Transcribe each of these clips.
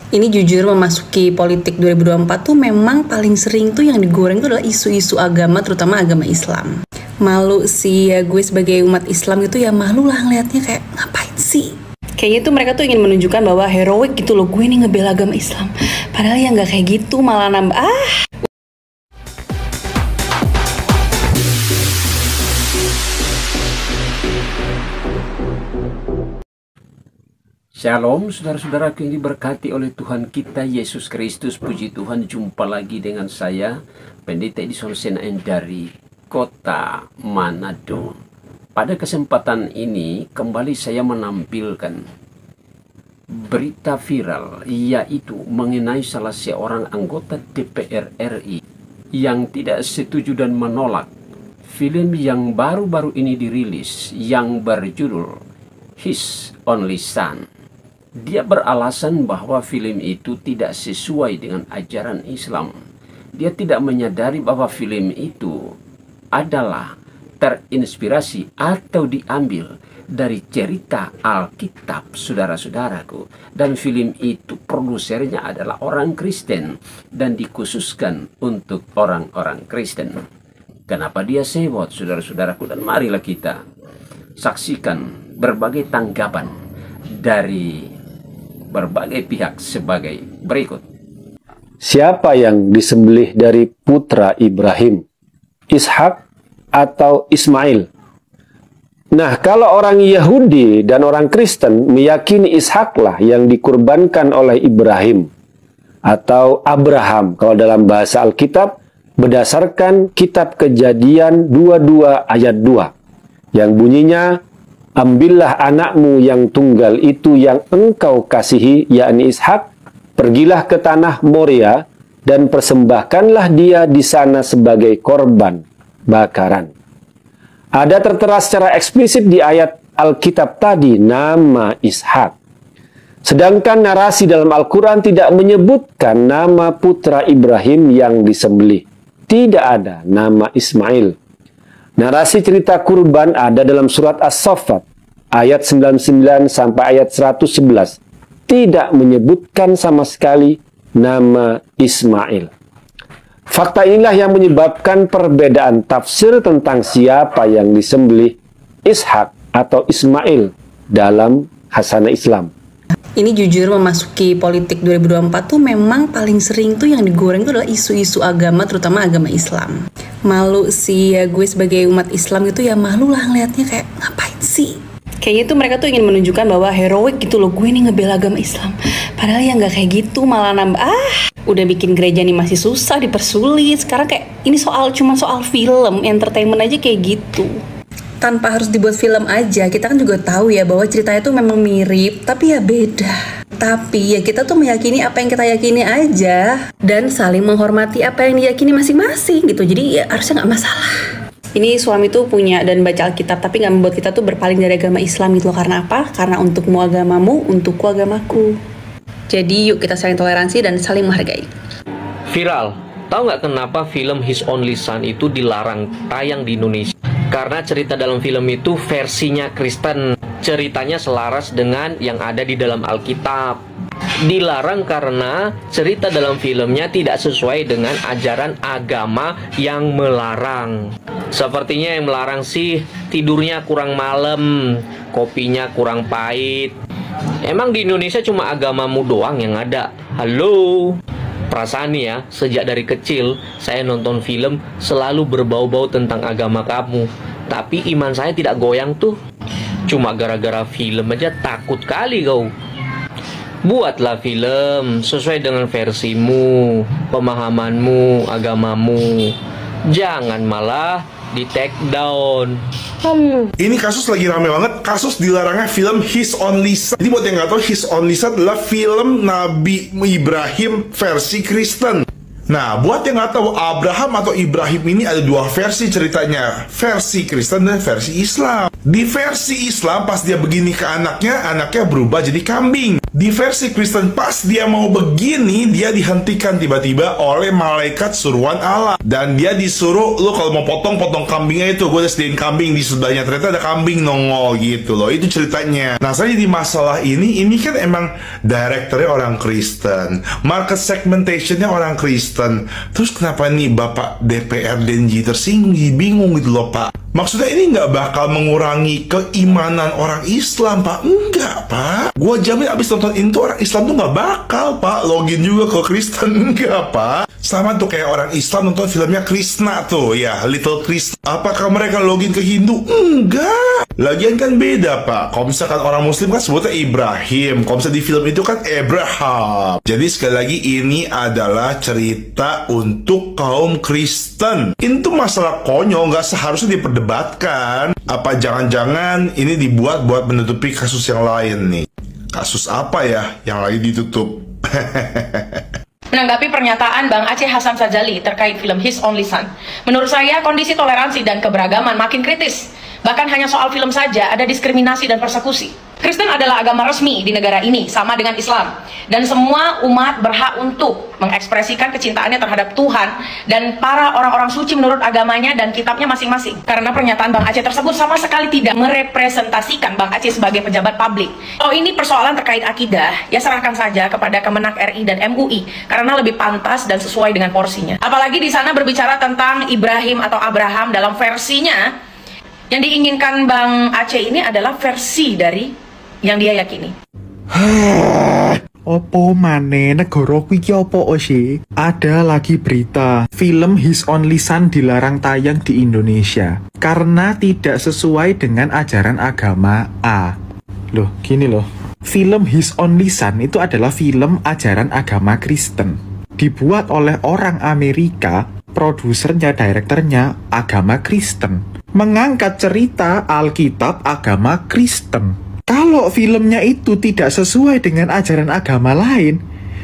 Ini jujur memasuki politik 2024 tuh memang paling sering tuh yang digoreng tuh adalah isu-isu agama, terutama agama Islam. Malu sih ya gue sebagai umat Islam itu ya malu lah ngeliatnya kayak ngapain sih? Kayaknya tuh mereka tuh ingin menunjukkan bahwa heroik gitu loh, gue nih ngebela agama Islam. Padahal ya nggak kayak gitu, malah nambah Shalom saudara-saudaraku yang diberkati oleh Tuhan kita Yesus Kristus. Puji Tuhan, jumpa lagi dengan saya Pendeta Edison Senayan dari kota Manado. Pada kesempatan ini kembali saya menampilkan berita viral, yaitu mengenai salah seorang anggota DPR RI yang tidak setuju dan menolak film yang baru-baru ini dirilis yang berjudul His Only Son. Dia beralasan bahwa film itu tidak sesuai dengan ajaran Islam. Dia tidak menyadari bahwa film itu adalah terinspirasi atau diambil dari cerita Alkitab, saudara-saudaraku. Dan film itu produsernya adalah orang Kristen dan dikhususkan untuk orang-orang Kristen. Kenapa dia sewot, saudara-saudaraku? Dan marilah kita saksikan berbagai tanggapan dari berbagai pihak sebagai berikut. Siapa yang disembelih dari putra Ibrahim? Ishak atau Ismail? Nah, kalau orang Yahudi dan orang Kristen meyakini Ishaklah yang dikurbankan oleh Ibrahim atau Abraham kalau dalam bahasa Alkitab, berdasarkan kitab Kejadian 22 ayat 2 yang bunyinya, ambillah anakmu yang tunggal itu yang engkau kasihi, yakni Ishak, pergilah ke tanah Moria dan persembahkanlah dia di sana sebagai korban bakaran. Ada tertera secara eksplisit di ayat Alkitab tadi nama Ishak. Sedangkan narasi dalam Al-Quran tidak menyebutkan nama putra Ibrahim yang disembelih. Tidak ada nama Ismail. Narasi cerita kurban ada dalam surat As-Saffat ayat 99 sampai ayat 111. Tidak menyebutkan sama sekali nama Ismail. Fakta inilah yang menyebabkan perbedaan tafsir tentang siapa yang disembelih, Ishak atau Ismail dalam Hasanah Islam. Ini jujur memasuki politik 2024 tuh memang paling sering tuh yang digoreng tuh adalah isu-isu agama, terutama agama Islam. Malu sih ya gue sebagai umat Islam gitu ya malu lah ngeliatnya kayak ngapain sih? Kayaknya tuh mereka tuh ingin menunjukkan bahwa heroik gitu loh, gue nih ngebela agama Islam. Padahal ya nggak kayak gitu, malah nambah udah bikin gereja nih masih susah, dipersulit. Sekarang kayak ini cuma soal film, entertainment aja kayak gitu. Tanpa harus dibuat film aja, kita kan juga tahu ya bahwa ceritanya tuh memang mirip, tapi ya beda. Tapi ya kita tuh meyakini apa yang kita yakini aja dan saling menghormati apa yang diyakini masing-masing gitu. Jadi ya harusnya nggak masalah. Ini suami tuh punya dan baca Alkitab, tapi nggak membuat kita tuh berpaling dari agama Islam gitu loh. Karena apa? Karena untukmu agamamu, untukku agamaku. Jadi yuk kita saling toleransi dan saling menghargai. Viral, tahu nggak kenapa film His Only Son itu dilarang tayang di Indonesia? Karena cerita dalam film itu versinya Kristen. Ceritanya selaras dengan yang ada di dalam Alkitab. Dilarang karena cerita dalam filmnya tidak sesuai dengan ajaran agama yang melarang. Sepertinya yang melarang sih tidurnya kurang malam, kopinya kurang pahit. Emang di Indonesia cuma agamamu doang yang ada? Halo? Perasaan nih ya, sejak dari kecil saya nonton film selalu berbau-bau tentang agama kamu. Tapi iman saya tidak goyang tuh. Cuma gara-gara film aja takut kali kau. Buatlah film sesuai dengan versimu, pemahamanmu, agamamu. Jangan malah di take down. Ini kasus lagi rame banget, kasus dilarangnya film His Only Son. Jadi buat yang nggak tahu, His Only Son adalah film Nabi Ibrahim versi Kristen. Nah, buat yang nggak tahu, Abraham atau Ibrahim ini ada dua versi ceritanya, versi Kristen dan versi Islam. Di versi Islam, pas dia begini ke anaknya berubah jadi kambing. Di versi Kristen, pas dia mau begini, dia dihentikan tiba-tiba oleh malaikat suruhan Allah. Dan dia disuruh, lu kalau mau potong kambingnya itu. Gue udah sediain kambing di sebelahnya, ternyata ada kambing nongol gitu loh. Itu ceritanya. Nah, saya di masalah ini kan emang direkturnya orang Kristen, market segmentationnya orang Kristen. Terus kenapa nih Bapak DPR Denji tersinggung, bingung gitu loh Pak. Maksudnya ini nggak bakal mengurangi keimanan orang Islam, Pak. Enggak, Pak. Gue jamin abis nonton itu orang Islam tuh nggak bakal, Pak, login juga ke Kristen. Enggak, Pak. Sama tuh kayak orang Islam nonton filmnya Krishna tuh, ya, Little Krishna. Apakah mereka login ke Hindu? Enggak. Lagian kan beda, Pak. Kalau misalkan orang Muslim kan sebutnya Ibrahim. Kalau misalnya di film itu kan Abraham. Jadi sekali lagi ini adalah cerita untuk kaum Kristen. Itu masalah konyol, nggak seharusnya diperdebatkan. Apa jangan-jangan ini dibuat buat menutupi kasus yang lain nih? Kasus apa ya yang lagi ditutup? Menanggapi pernyataan Bang Aceh Hasan Sadzali terkait film His Only Son, menurut saya kondisi toleransi dan keberagaman makin kritis. Bahkan hanya soal film saja ada diskriminasi dan persekusi. Kristen adalah agama resmi di negara ini, sama dengan Islam. Dan semua umat berhak untuk mengekspresikan kecintaannya terhadap Tuhan dan para orang-orang suci menurut agamanya dan kitabnya masing-masing. Karena pernyataan Bang Aceh tersebut sama sekali tidak merepresentasikan Bang Aceh sebagai pejabat publik. Kalau ini persoalan terkait akidah, ya serahkan saja kepada Kemenak RI dan MUI, karena lebih pantas dan sesuai dengan porsinya. Apalagi di sana berbicara tentang Ibrahim atau Abraham dalam versinya, yang diinginkan Bang Aceh ini adalah versi dari yang dia yakini. Opo maneh negara iki opo sih? Ada lagi berita film His Only Son dilarang tayang di Indonesia karena tidak sesuai dengan ajaran agama A. Loh, gini loh. Film His Only Son itu adalah film ajaran agama Kristen. Dibuat oleh orang Amerika, produsernya, direkturnya agama Kristen. Mengangkat cerita Alkitab agama Kristen. Kalau filmnya itu tidak sesuai dengan ajaran agama lain,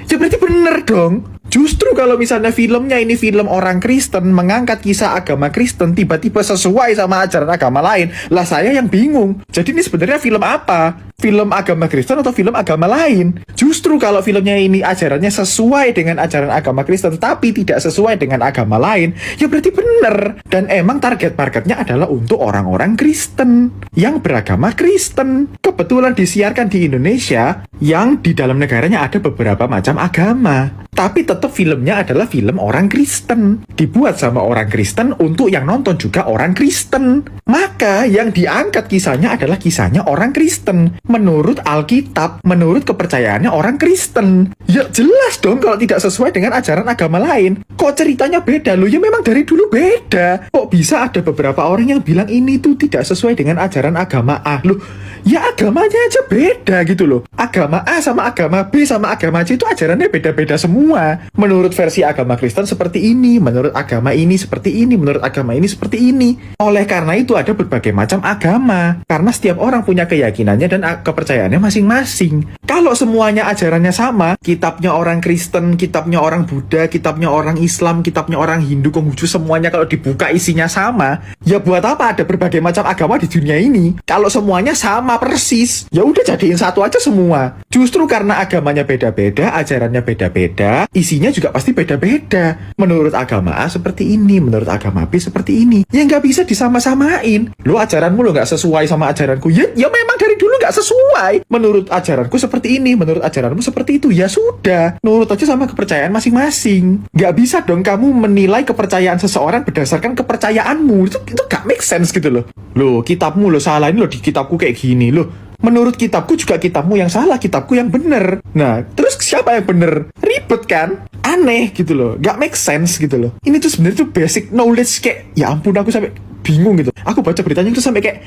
ya berarti bener dong. Justru kalau misalnya filmnya ini film orang Kristen, mengangkat kisah agama Kristen, tiba-tiba sesuai sama ajaran agama lain, lah saya yang bingung. Jadi ini sebenarnya film apa? Film agama Kristen atau film agama lain? Justru kalau filmnya ini ajarannya sesuai dengan ajaran agama Kristen, tapi tidak sesuai dengan agama lain, ya berarti bener. Dan emang target marketnya adalah untuk orang-orang Kristen yang beragama Kristen. Kebetulan disiarkan di Indonesia, yang di dalam negaranya ada beberapa macam agama. Tapi tetap filmnya adalah film orang Kristen. Dibuat sama orang Kristen untuk yang nonton juga orang Kristen. Maka yang diangkat kisahnya adalah kisahnya orang Kristen. Menurut Alkitab, menurut kepercayaannya orang Kristen. Ya jelas dong kalau tidak sesuai dengan ajaran agama lain. Kok ceritanya beda loh? Ya memang dari dulu beda. Kok bisa ada beberapa orang yang bilang ini tuh tidak sesuai dengan ajaran agama A? Loh, ya agamanya aja beda gitu loh. Agama A sama agama B sama agama C itu ajarannya beda-beda semua. Menurut versi agama Kristen seperti ini, menurut agama ini seperti ini, menurut agama ini seperti ini. Oleh karena itu ada berbagai macam agama. Karena setiap orang punya keyakinannya dan kepercayaannya masing-masing. Kalau semuanya ajarannya sama, kitabnya orang Kristen, kitabnya orang Buddha, kitabnya orang Islam, kitabnya orang Hindu, Konghucu, semuanya kalau dibuka isinya sama, ya buat apa ada berbagai macam agama di dunia ini? Kalau semuanya sama persis, ya udah jadiin satu aja semua. Justru karena agamanya beda-beda, ajarannya beda-beda, isinya juga pasti beda-beda. Menurut agama A seperti ini, menurut agama B seperti ini. Ya nggak bisa disama-samain. Lo ajaranmu lo nggak sesuai sama ajaranku. Ya memang dari dulu nggak sesuai. Menurut ajaranku seperti ini, menurut ajaranmu seperti itu. Ya sudah, nurut aja sama kepercayaan masing-masing. Nggak bisa dong kamu menilai kepercayaan seseorang berdasarkan kepercayaanmu. Itu nggak make sense gitu loh. Loh, kitabmu lo salah, ini lo di kitabku kayak gini loh. Menurut kitabku juga kitabmu yang salah, kitabku yang bener. Nah, terus siapa yang bener? Ribet kan? Aneh gitu loh, gak make sense gitu loh. Ini tuh sebenarnya tuh basic knowledge kayak, ya ampun aku sampai bingung gitu. Aku baca beritanya itu sampai kayak,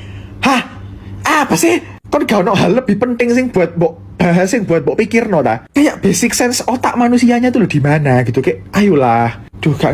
hah? Apa sih? Kan gak ada hal lebih penting sih buat bahas yang buat pikir no ta. Kayak basic sense otak manusianya tuh loh di mana gitu. Kayak ayolah. Duh gak